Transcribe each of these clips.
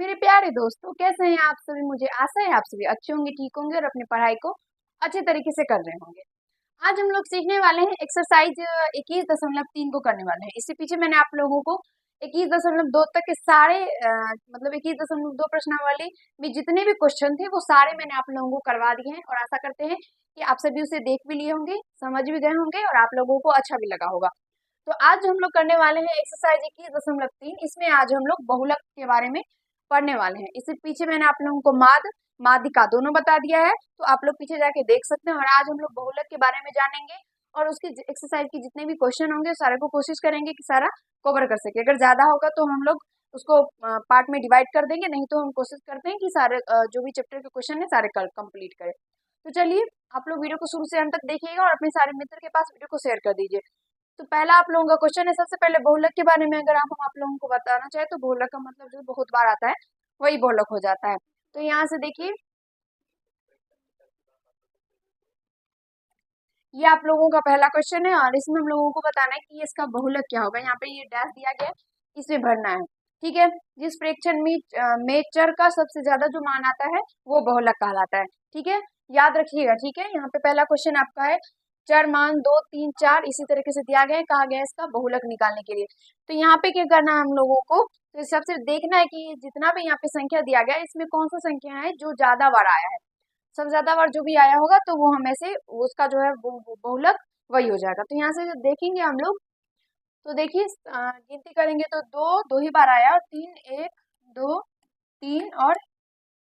मेरे प्यारे दोस्तों, कैसे हैं आप सभी। मुझे आशा है आप सभी अच्छे होंगे, ठीक होंगे और अपनी पढ़ाई को अच्छे तरीके से कर रहे होंगे। आज हम लोग सीखने वाले हैं एक्सरसाइज 21.3 को करने वाले हैं। इससे पीछे मैंने आप लोगों को 21.2 तक के सारे मतलब 21.2 प्रश्नावली में जितने भी क्वेश्चन थे वो सारे मैंने आप लोगों को करवा दिए हैं, और आशा करते हैं कि आप सभी उसे देख भी लिए होंगे, समझ भी गए होंगे और आप लोगों को अच्छा भी लगा होगा। तो आज हम लोग करने वाले हैं एक्सरसाइज 21.3। इसमें आज हम लोग बहुलक के बारे में पढ़ने वाले हैं। इससे पीछे मैंने आप लोगों को मादिका दोनों बता दिया है, तो आप लोग पीछे जाके देख सकते हैं। और आज हम लोग बहुलक के बारे में जानेंगे और उसकी एक्सरसाइज के जितने भी क्वेश्चन होंगे सारे को कोशिश करेंगे कि सारा कवर कर सके। अगर ज्यादा होगा तो हम लोग उसको पार्ट में डिवाइड कर देंगे, नहीं तो हम कोशिश करते हैं कि सारे जो भी चैप्टर के क्वेश्चन है सारे कंप्लीट करें। तो चलिए, आप लोग वीडियो को शुरू से अंत तक देखिएगा और अपने सारे मित्र के पास वीडियो को शेयर कर दीजिए। तो पहला आप लोगों का क्वेश्चन है, सबसे पहले बहुलक के बारे में अगर आप लोगों को बताना चाहे तो बहुलक का मतलब जो बहुत बार आता है वही बहुलक हो जाता है। तो यहाँ से देखिए, ये आप लोगों का पहला क्वेश्चन है और इसमें हम लोगों को बताना है कि इसका बहुलक क्या होगा। यहाँ पे ये डैश दिया गया है, इसमें भरना है। ठीक है, जिस फ्रैक्शन में चर का सबसे ज्यादा जो मान आता है वो बहुलक कहलाता है। ठीक है, याद रखिएगा। ठीक है, यहाँ पे पहला क्वेश्चन आपका है चर मान 2, 3, 4 इसी तरीके से दिया गया है, कहा गया है इसका बहुलक निकालने के लिए। तो यहाँ पे क्या करना है हम लोगों को, तो सबसे देखना है कि जितना भी यहाँ पे संख्या दिया गया है इसमें कौन सा संख्या है जो ज्यादा बार आया है। सबसे ज्यादा बार जो भी आया होगा तो वो हमें से उसका जो है वो बहुलक वही हो जाएगा। तो यहाँ से जो देखेंगे हम लोग, तो देखिए गिनती करेंगे तो दो ही बार आया, और तीन, एक, दो, तीन, और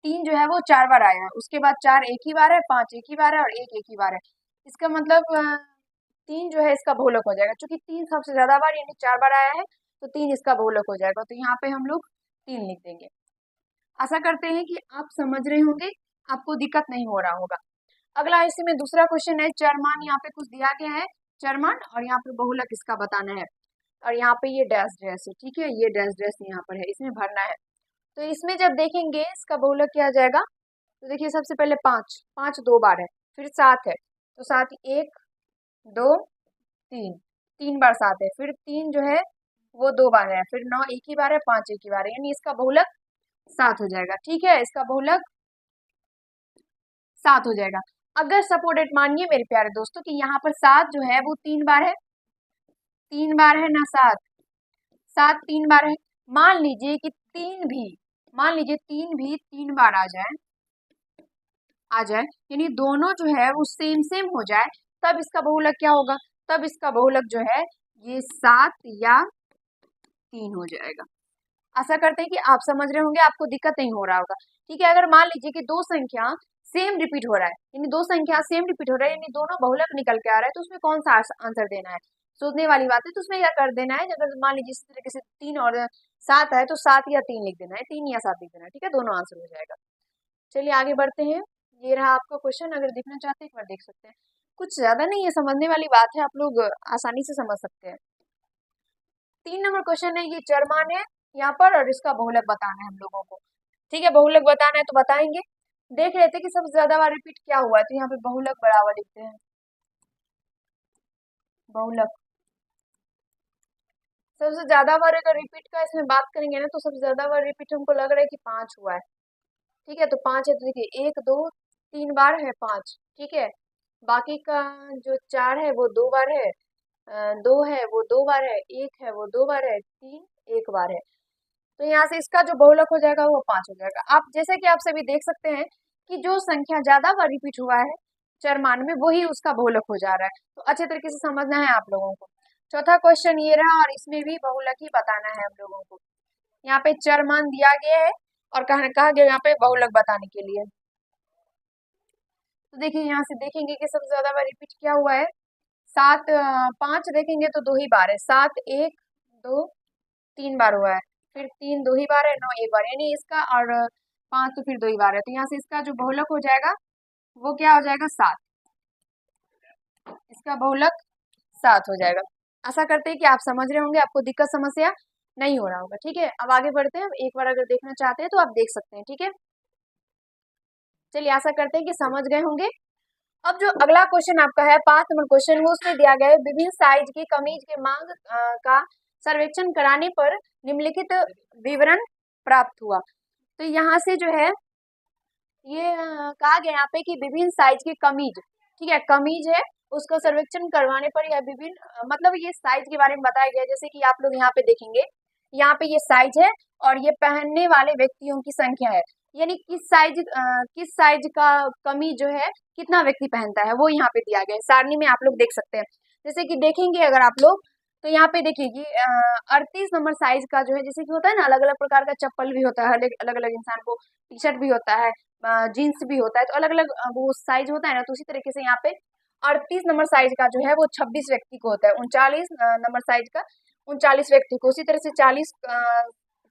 तीन जो है वो 4 बार आया है। उसके बाद 4 एक ही बार है, 5 एक ही बार है और एक एक ही बार है। इसका मतलब 3 जो है इसका बहुलक हो जाएगा। क्योंकि 3 सबसे ज्यादा बार यानी 4 बार आया है, तो 3 इसका बहुलक हो जाएगा। तो यहाँ पे हम लोग 3 लिख देंगे। आशा करते हैं कि आप समझ रहे होंगे, आपको दिक्कत नहीं हो रहा होगा। अगला इसी में दूसरा क्वेश्चन है चरमान। यहाँ पे कुछ दिया गया है चरमान, और यहाँ पे बहुलक इसका बताना है। और यहाँ पे ये डैश डैश है। ठीक है, ये डैश डैश यहाँ पर है, इसमें भरना है। तो इसमें जब देखेंगे इसका बहुलक क्या आ जाएगा, तो देखिए सबसे पहले 5, 5 दो बार है, फिर 7 है, तो 7 1, 2, 3, 3 बार 7 है, फिर 3 जो है वो 2 बार है, फिर 9 एक ही बार है, 5 एक ही बार है, यानी इसका बहुलक 7 हो जाएगा। ठीक है, इसका बहुलक 7 हो जाएगा। अगर सपोर्टेड मानिए मेरे प्यारे दोस्तों कि यहाँ पर 7 जो है वो 3 बार है, 3 बार है ना 7, 7 3 बार है। मान लीजिए कि 3 भी, मान लीजिए 3 भी 3 बार आ जाए, यानी दोनों जो है वो सेम सेम हो जाए, तब इसका बहुलक क्या होगा, तब इसका बहुलक जो है ये 7 या 3 हो जाएगा। आशा करते हैं कि आप समझ रहे होंगे, आपको दिक्कत नहीं हो रहा होगा। ठीक है, अगर मान लीजिए कि दो संख्या सेम रिपीट हो रहा है, यानी दो संख्या सेम रिपीट हो रहा है, यानी दोनों बहुलक निकल के आ रहा है, तो उसमें कौन सा आंसर देना है, सोचने वाली बात है। तो उसमें क्या कर देना है, अगर मान लीजिए इस तरीके से 3 और 7 है तो 7 या 3 लिख देना है, 3 या 7 लिख देना है। ठीक है, दोनों आंसर हो जाएगा। चलिए आगे बढ़ते हैं। ये रहा आपका क्वेश्चन, अगर देखना चाहते हैं एक बार देख सकते हैं। कुछ ज्यादा नहीं है, समझने वाली बात है, आप लोग आसानी से समझ सकते हैं। 3 नंबर क्वेश्चन है, ये चरमान है यहाँ पर और इसका बहुलक बताना है हम लोगों को। ठीक है, बहुलक बताना है तो बताएंगे। देख लेते हैं कि सबसे ज्यादा बार रिपीट क्या हुआ है, तो यहाँ पे बहुलक बराबर लिखते हैं। बहुलक सबसे ज्यादा बार अगर रिपीट का इसमें बात करेंगे ना, तो सबसे ज्यादा बार रिपीट हमको लग रहा है कि 5 हुआ है। ठीक है, तो 5 है, तो देखिए 1, 2, 3 बार है 5। ठीक है, बाकी का जो 4 है वो 2 बार है, 2 है वो 2 बार है, 1 है वो 2 बार है, 3 1 बार है। तो यहाँ से इसका जो बहुलक हो जाएगा वो 5 हो जाएगा। आप जैसे कि आप सभी देख सकते हैं कि जो संख्या ज्यादा बार रिपीट हुआ है चरमान में, वही उसका बहुलक हो जा रहा है। तो अच्छे तरीके से समझना है आप लोगों को। चौथा क्वेश्चन ये रहा, और इसमें भी बहुलक ही बताना है हम लोगों को। यहाँ पे चरमान दिया गया है और कहा गया यहाँ पे बहुलक बताने के लिए। तो देखिए यहाँ से देखेंगे कि सबसे ज्यादा बार रिपीट क्या हुआ है, 7, 5 देखेंगे तो 2 ही बार है, 7 1, 2, 3 बार हुआ है, फिर 3 2 ही बार है, 9 1 बार, यानी इसका, और 5 तो फिर 2 ही बार है। तो यहाँ से इसका जो बहुलक हो जाएगा वो क्या हो जाएगा, 7। इसका बहुलक 7 हो जाएगा। आशा करते हैं कि आप समझ रहे होंगे, आपको दिक्कत समस्या नहीं हो रहा होगा। ठीक है, अब आगे बढ़ते हैं। एक बार अगर देखना चाहते हैं तो आप देख सकते हैं। ठीक है, चलिए आशा करते हैं कि समझ गए होंगे। अब जो अगला क्वेश्चन आपका है 5 नंबर क्वेश्चन, वो उसमें दिया गया है विभिन्न साइज की कमीज के मांग का सर्वेक्षण कराने पर निम्नलिखित विवरण प्राप्त हुआ। तो यहाँ से जो है ये कहा गया यहाँ पे कि विभिन्न साइज की कमीज, ठीक है, कमीज है, उसका सर्वेक्षण करवाने पर यह विभिन्न मतलब ये साइज के बारे में बताया गया। जैसे कि आप लोग यहाँ पे देखेंगे, यहाँ पे ये साइज है और ये पहनने वाले व्यक्तियों की संख्या है, यानी किस साइज का कमीज जो है कितना व्यक्ति पहनता है वो यहाँ पे दिया गया है। सारणी में आप लोग देख सकते हैं। जैसे कि देखेंगे अगर आप लोग, तो यहाँ पे देखिए कि 38 नंबर साइज का जो है, जैसे कि होता है ना अलग अलग प्रकार का चप्पल भी होता है, अलग अलग इंसान को टी शर्ट भी होता है, जीन्स भी होता है, तो अलग अलग वो साइज होता है ना। तो उसी तरीके से यहाँ पे 38 नंबर साइज का जो है वो 26 व्यक्ति को होता है, 39 नंबर साइज का 39 व्यक्ति को, उसी तरह से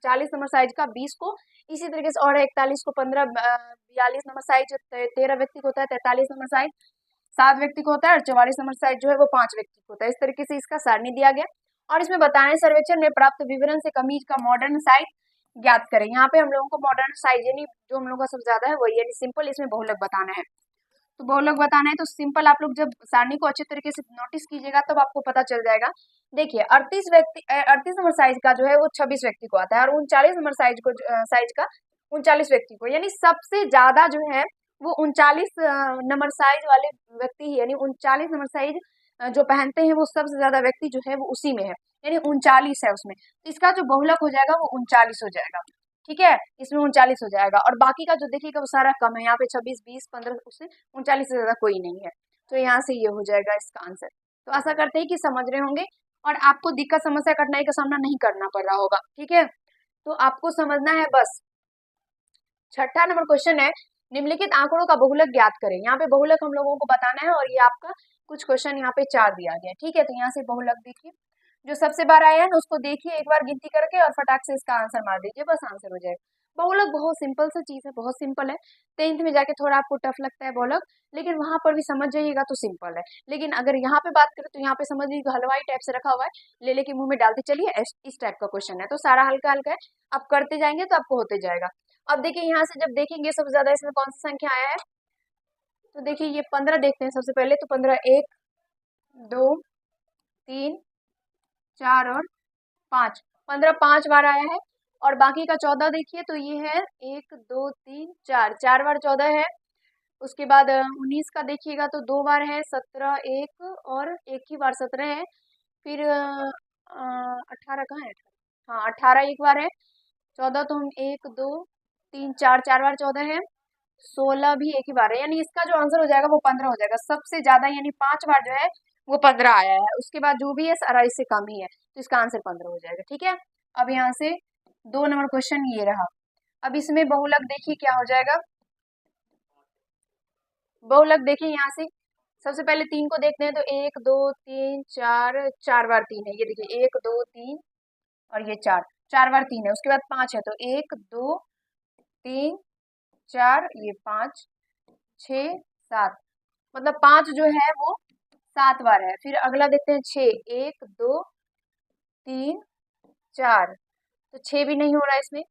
40 नंबर साइज का 20 को, इसी तरीके से और 41 को 15, 42 नंबर साइज 13 व्यक्ति को होता है, 43 नंबर साइज 7 व्यक्ति को होता है और 44 नंबर साइज जो है वो 5 व्यक्ति को होता है। इस तरीके से इसका सारणी दिया गया और इसमें बताएं सर्वेक्षण में प्राप्त विवरण से कमीज का मॉडर्न साइज ज्ञात करें। यहाँ पे हम लोगों को मॉडर्न साइज यानी जो हम लोगों का सबसे ज्यादा है वही, यानी सिंपल, इसमें बहुलक बताना है। तो बहुलक बताना है तो सिंपल आप लोग जब सारणी को अच्छे तरीके से नोटिस कीजिएगा तब आपको पता चल जाएगा। देखिए 38 नंबर साइज का जो है वो 26 व्यक्ति को आता है और 39 नंबर साइज का 39 व्यक्ति को, यानी सबसे ज्यादा जो है वो 39 नंबर साइज वाले व्यक्ति ही, यानी 39 नंबर साइज जो पहनते हैं वो सबसे ज्यादा व्यक्ति जो है वो उसी में है, यानी 39 है उसमें। तो इसका जो बहुलक हो जाएगा वो 39 हो जाएगा, ठीक है, इसमें 39 हो जाएगा। और बाकी का जो देखिएगा वो सारा कम है, यहाँ पे 26, 20, 15, उससे 39 से ज्यादा कोई नहीं है। तो यहाँ से ये हो जाएगा इसका आंसर। तो आशा करते हैं कि समझ रहे होंगे और आपको दिक्कत समस्या कठिनाई का सामना नहीं करना पड़ रहा होगा, ठीक है। तो आपको समझना है बस। छठा नंबर क्वेश्चन है, निम्नलिखित आंकड़ों का बहुलक ज्ञात करें। यहाँ पे बहुलक हम लोगों को बताना है और ये आपका कुछ क्वेश्चन यहाँ पे 4 दिया गया, ठीक है। तो यहाँ से बहुलक देखिए, जो सबसे बार आया है ना उसको देखिए एक बार गिनती करके और फटाक से इसका आंसर मार दीजिए, बस आंसर हो जाएगा। बहुलक बहुत सिंपल सा चीज है, बहुत सिंपल है। 10th में जाके थोड़ा आपको टफ लगता है बहुलक, लेकिन वहां पर भी समझ जाइएगा तो सिंपल है। लेकिन अगर यहाँ पे बात करें तो यहाँ पे समझ लीजिए हलवाई टाइप से रखा हुआ है, ले लेके मुंह में डालते चलिए, इस टाइप का क्वेश्चन है। तो सारा हल्का हल्का है, आप करते जाएंगे तो आपको होते जाएगा। अब देखिए यहाँ से जब देखेंगे सबसे ज्यादा इसमें कौन सी संख्या आया है, तो देखिए ये 15 देखते हैं सबसे पहले। तो 15, 1, 2, 3, 4 और 5, 15 5 बार आया है। और बाकी का 14 देखिए, तो ये है 1, 2, 3, 4, 4 बार 14 है। उसके बाद 19 का देखिएगा तो 2 बार है, 17 1 और एक ही बार 17 है। फिर 18 कहाँ है, हाँ 18 एक बार है। 14 तो हम 1, 2, 3, 4, 4 बार 14 है। 16 भी एक ही बार है, यानी इसका जो आंसर हो जाएगा वो 15 हो जाएगा। सबसे ज्यादा यानी 5 बार जो है वो 15 आया है, उसके बाद जो भी है सारा इससे कम ही है, तो इसका आंसर 15 हो जाएगा, ठीक है। अब यहाँ से 2 नंबर क्वेश्चन ये रहा। अब इसमें बहुलक देखिए क्या हो जाएगा। बहुलक देखिए यहाँ से सबसे पहले 3 को देखते हैं, तो 1, 2, 3, 4, 4 बार 3 है, ये देखिए 1, 2, 3 और ये 4, 4 बार 3 है। उसके बाद 5 है, तो 1, 2, 3, 4, ये 5, 6, 7, मतलब 5 जो है वो 7 बार है। फिर अगला देखते हैं 6, 1, 2, 3, 4, तो 6 भी नहीं हो रहा है इसमें।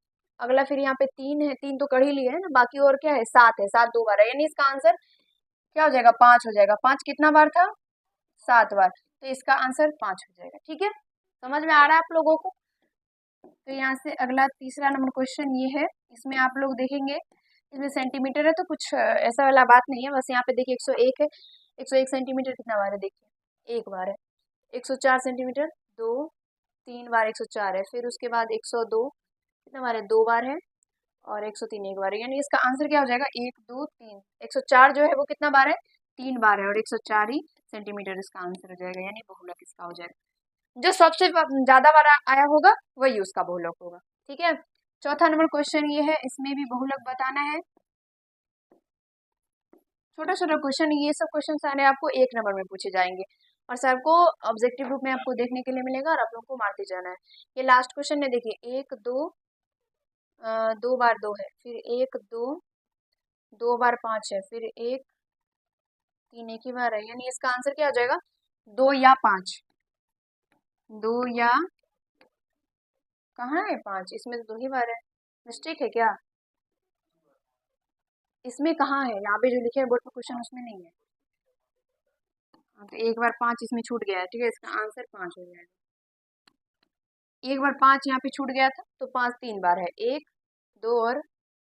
अगला फिर यहाँ पे 3 है, 3 तो कर ही लिए है ना, बाकी और क्या है, 7 है, 7 2 बार है, यानी इसका आंसर क्या हो जाएगा, 5 हो जाएगा। 5 कितना बार था, 7 बार, तो इसका आंसर 5 हो जाएगा, ठीक है। समझ में आ रहा है आप लोगों को। तो यहाँ से अगला तीसरा नंबर क्वेश्चन ये है, इसमें आप लोग देखेंगे इसमें सेंटीमीटर है, तो कुछ ऐसा वाला बात नहीं है, बस यहाँ पे देखिए 101 है। 101 सेंटीमीटर कितना बार है, देखिए एक बार है। 104 सेंटीमीटर 2, 3 बार 104 है। फिर उसके बाद 102 कितना बार है, 2 बार है। और 103 एक बार है, यानी इसका आंसर क्या हो जाएगा, 1, 2, 3। 104 जो है वो कितना बार है, 3 बार है, और 104 ही सेंटीमीटर इसका आंसर हो जाएगा, यानी बहुलक इसका हो जाएगा। जो सबसे ज्यादा बार आया होगा वही उसका बहुलक होगा, ठीक है। चौथा नंबर क्वेश्चन ये है, इसमें भी बहुलक बताना है। छोटा छोटा क्वेश्चन, ये सब क्वेश्चन सारे आपको 1 नंबर में पूछे जाएंगे और सर को ऑब्जेक्टिव रूप में आपको देखने के लिए मिलेगा और आप लोग को मारते जाना है। ये लास्ट क्वेश्चन है, देखिए 1, 2, 2 बार 2 है, फिर 1, 2, 2 बार 5 है, फिर 1, 3 एक ही बार है, यानी इसका आंसर क्या हो जाएगा, 2 या 5। 2 या कहाँ है 5, इसमें तो 2 ही बार है, मिस्टेक है क्या, इसमें कहाँ है, यहाँ पे जो लिखे है बोर्ड पर क्वेश्चन उसमें नहीं है। हाँ, तो एक बार 5 इसमें छूट गया है, ठीक है, इसका आंसर 5 हो जाएगा। एक बार 5 यहाँ पे छूट गया था, तो 5 3 बार है, 1, 2 और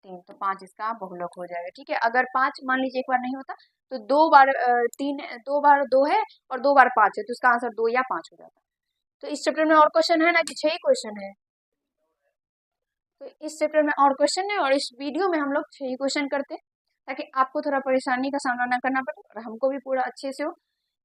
3, तो 5 इसका बहुलक हो जाएगा। ठीक है, अगर 5 मान लीजिए एक बार नहीं होता तो 2 बार 3, 2 बार 2 है और 2 बार 5 है, तो इसका आंसर 2 या 5 हो जाता। तो इस चैप्टर में और क्वेश्चन है ना कि 6 ही क्वेश्चन है। तो इस चैप्टर में और क्वेश्चन है और इस वीडियो में हम लोग 6 ही क्वेश्चन करते हैं, ताकि आपको थोड़ा परेशानी का सामना ना करना पड़े और हमको भी पूरा अच्छे से हो।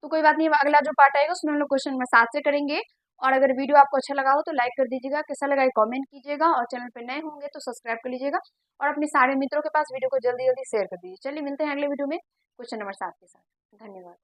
तो कोई बात नहीं, अब अगला जो पार्ट आएगा उसमें हम लोग क्वेश्चन नंबर 7 से करेंगे। और अगर वीडियो आपको अच्छा लगा हो तो लाइक कर दीजिएगा, कैसा लगा कमेंट कीजिएगा, और चैनल पे नए होंगे तो सब्सक्राइब कर लीजिएगा और अपने सारे मित्रों के पास वीडियो को जल्दी जल्दी शेयर कर दीजिए। चलिए मिलते हैं अगले वीडियो में क्वेश्चन नंबर 7 के साथ। धन्यवाद।